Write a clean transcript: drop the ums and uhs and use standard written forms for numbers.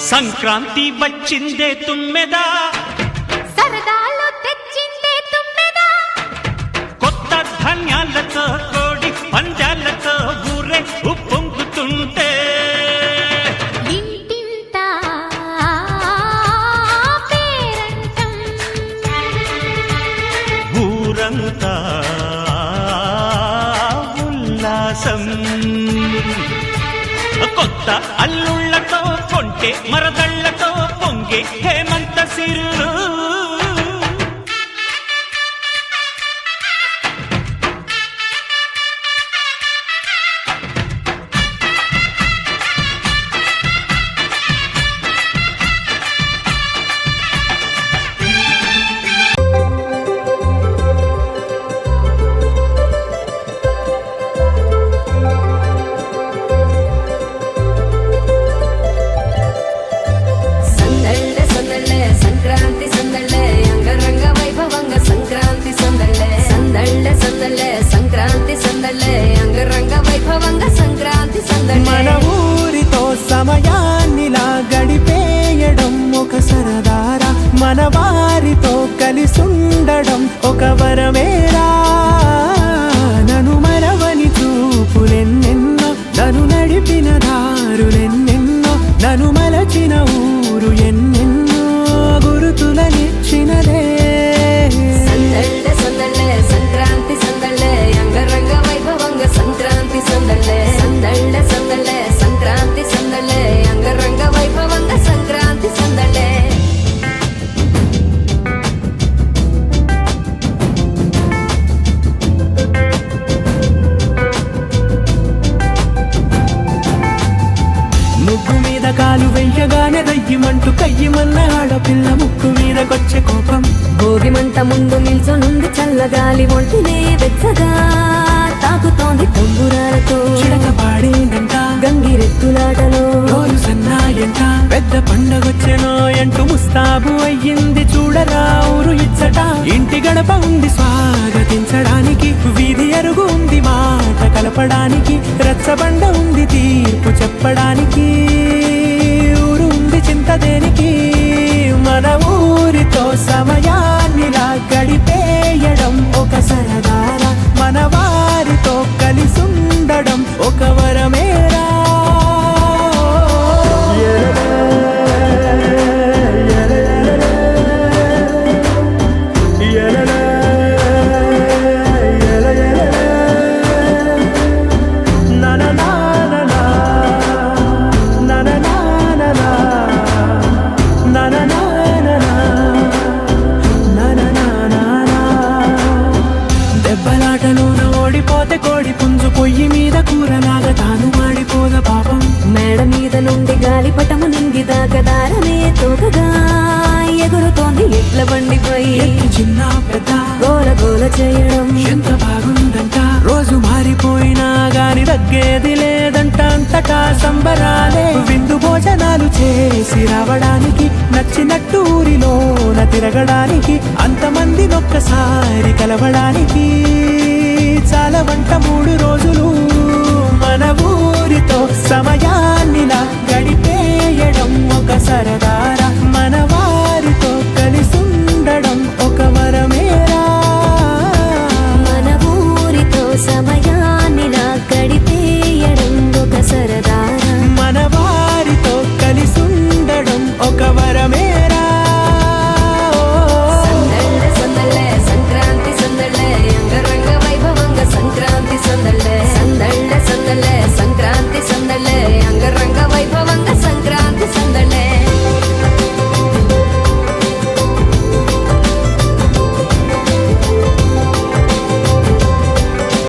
సంక్రాంతి వచ్చిందే తుమ్మెదా, సరదాలు తెచ్చిందే తుమ్మెదా, కొత్త ధాన్యాలతో కోడి పందాలతో ఊరే ఉప్పొంగుతుంటే ఇంటింటా పేరంటం, ఊరంతా ఉల్లాసం. కొత్త అల్లుళ్లతో కొంటే మరదళ్లతో పొంగే హేమంత సిరులు. మన ఊరితో సమయాన్నిలా గడిపేయడం ఒక సరదారా, మన వారితో కలిసుండడం ఒక వరమేరా. నన్ను మరవని చూపులెన్నెన్నో, నన్ను నడిపిన దారులెన్నెన్నో, నన్ను మలచిన ఊరు ఎన్నెన్నో గురుతులనిచ్చినదే. సంక్రాంతి సందళ్ళే అంగరంగ వైభవంగ సంక్రాంతి సందళ్ళే, సందళ్ళే సందళ్ళే సంక్రాంతి సందళ్ళే అంగరంగ వైభవంగ సంక్రాంతి సందళ్ళే. ముగ్గు మీద కాలు వెయ్యగానే రయ్యమంటూ కయ్యమన్న ఆడపిల్ల ముక్కు మీదకొచ్చే కోపం. భోగి మంట ముందు నిల్చొనుంది చల్లగాలి ఒంటినే వెచ్చగా తాకుతోంది తంబురాలతో, చిడక పాడేనంట గంగిరెత్తులాటలో రోజు సన్నాయంట. పెద్ద పండగొచ్చెనో అంటూ ముస్తాబు అయ్యింది చూడరా ఊరు ఇచ్చట. ఇంటి గడప ఉంది స్వాగతించడానికి, వీధి అరుగు ఉంది మాట కలపడానికి, రచ్చబండ ఉంది తీర్పు చెప్పడానికి, ఊరు ఉంది చింత దేనికి. మన ఊరితో సమయాన్నిలా గడిపేయడం ఒక సరదారా, మన వారితో కలిసుండడం ఒక వరమేరా. దెబ్బలాటలోన ఓడిపోతే కోడి పుంజు పొయ్యి మీద కూరలాగా తాను మాడిపోద పాపం. మేడ మీద నుండి గాలిపటము నింగి దాకదారనే తోకగా ఎగురుతోంది ఎట్ల బండిపై, చిన్న పెద్ద గోల గోల చేయడం ఎంత బాగుందంట. రోజు మారిపోయినా గాని తగ్గేది లేదంట, అంతటా సంబరాలే. విందు భోజనాలు చేసి రావడానికి, నచ్చినట్టు ఊరిలోన తిరగడానికి, అంతమంది ఒక్కసారి కలవడానికి చాలా వంట 3 రోజులు మన ఊరు